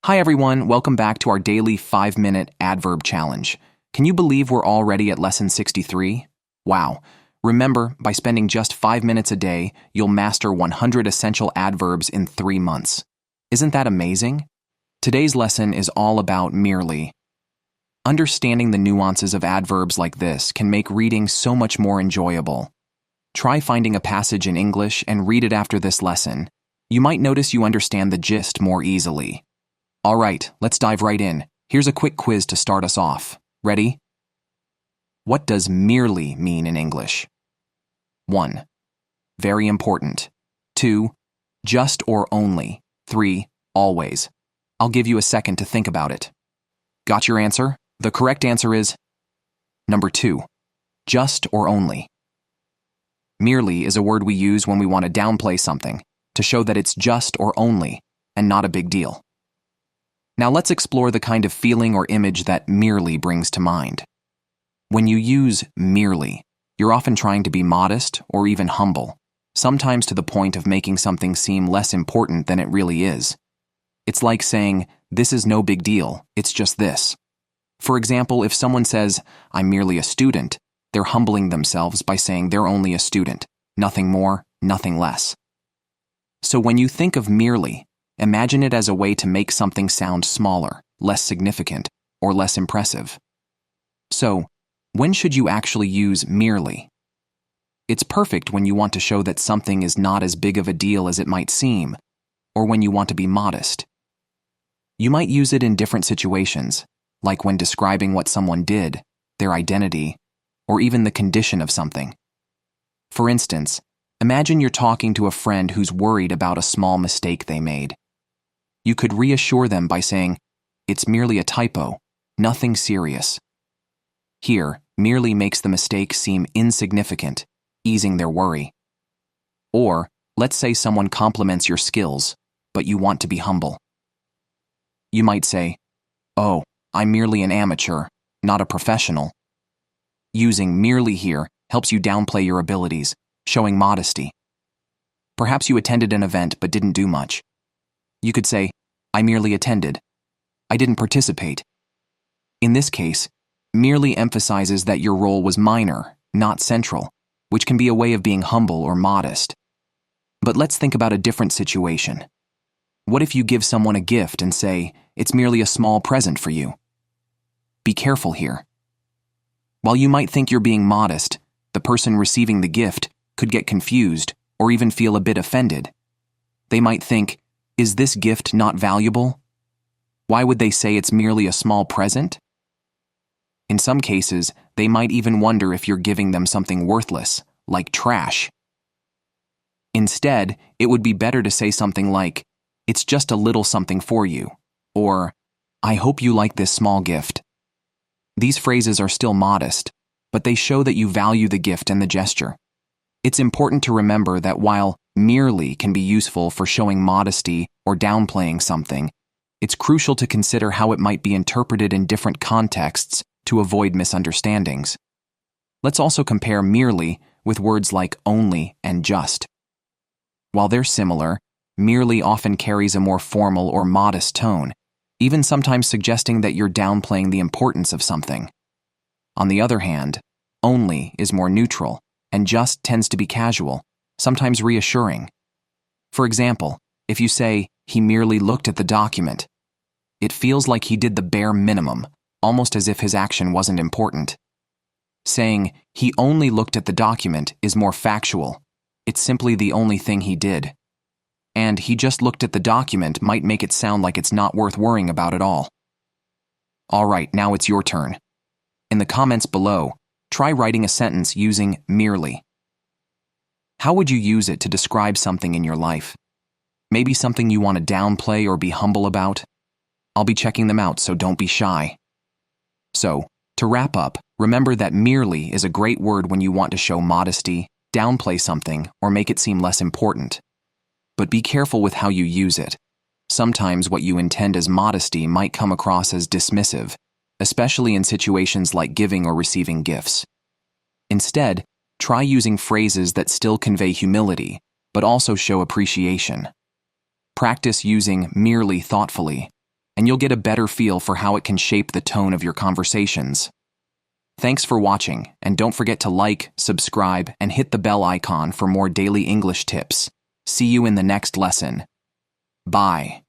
Hi everyone, welcome back to our daily 5-minute adverb challenge. Can you believe we're already at lesson 63? Wow. Remember, by spending just 5 minutes a day, you'll master 100 essential adverbs in 3 months. Isn't that amazing? Today's lesson is all about merely. Understanding the nuances of adverbs like this can make reading so much more enjoyable. Try finding a passage in English and read it after this lesson. You might notice you understand the gist more easily. All right, let's dive right in. Here's a quick quiz to start us off. Ready? What does merely mean in English? 1. Very important. 2. Just or only. 3. Always. I'll give you a second to think about it. Got your answer? The correct answer is number 2. Just or only. Merely is a word we use when we want to downplay something, to show that it's just or only, and not a big deal. Now let's explore the kind of feeling or image that merely brings to mind. When you use merely, you're often trying to be modest or even humble, sometimes to the point of making something seem less important than it really is. It's like saying, "This is no big deal, it's just this." For example, if someone says, "I'm merely a student," they're humbling themselves by saying they're only a student, nothing more, nothing less. So when you think of merely, imagine it as a way to make something sound smaller, less significant, or less impressive. So, when should you actually use merely? It's perfect when you want to show that something is not as big of a deal as it might seem, or when you want to be modest. You might use it in different situations, like when describing what someone did, their identity, or even the condition of something. For instance, imagine you're talking to a friend who's worried about a small mistake they made. You could reassure them by saying, "It's merely a typo, nothing serious." Here, merely makes the mistake seem insignificant, easing their worry. Or, let's say someone compliments your skills, but you want to be humble. You might say, "Oh, I'm merely an amateur, not a professional." Using merely here helps you downplay your abilities, showing modesty. Perhaps you attended an event but didn't do much. You could say, "I merely attended. I didn't participate." In this case, merely emphasizes that your role was minor, not central, which can be a way of being humble or modest. But let's think about a different situation. What if you give someone a gift and say, "It's merely a small present for you"? Be careful here. While you might think you're being modest, the person receiving the gift could get confused or even feel a bit offended. They might think, "Is this gift not valuable? Why would they say it's merely a small present?" In some cases, they might even wonder if you're giving them something worthless, like trash. Instead, it would be better to say something like, "It's just a little something for you," or, "I hope you like this small gift." These phrases are still modest, but they show that you value the gift and the gesture. It's important to remember that while merely can be useful for showing modesty or downplaying something, it's crucial to consider how it might be interpreted in different contexts to avoid misunderstandings. Let's also compare merely with words like only and just. While they're similar, merely often carries a more formal or modest tone, even sometimes suggesting that you're downplaying the importance of something. On the other hand, only is more neutral, and just tends to be casual, sometimes reassuring. For example, if you say, "He merely looked at the document," it feels like he did the bare minimum, almost as if his action wasn't important. Saying, "He only looked at the document" is more factual. It's simply the only thing he did. And "he just looked at the document" might make it sound like it's not worth worrying about at all. All right, now it's your turn. In the comments below, try writing a sentence using merely. How would you use it to describe something in your life? Maybe something you want to downplay or be humble about? I'll be checking them out, so don't be shy. So, to wrap up, remember that merely is a great word when you want to show modesty, downplay something, or make it seem less important. But be careful with how you use it. Sometimes what you intend as modesty might come across as dismissive, especially in situations like giving or receiving gifts. Instead, try using phrases that still convey humility, but also show appreciation. Practice using merely thoughtfully. and you'll get a better feel for how it can shape the tone of your conversations. Thanks for watching, and don't forget to like, subscribe, and hit the bell icon for more daily English tips. See you in the next lesson. Bye.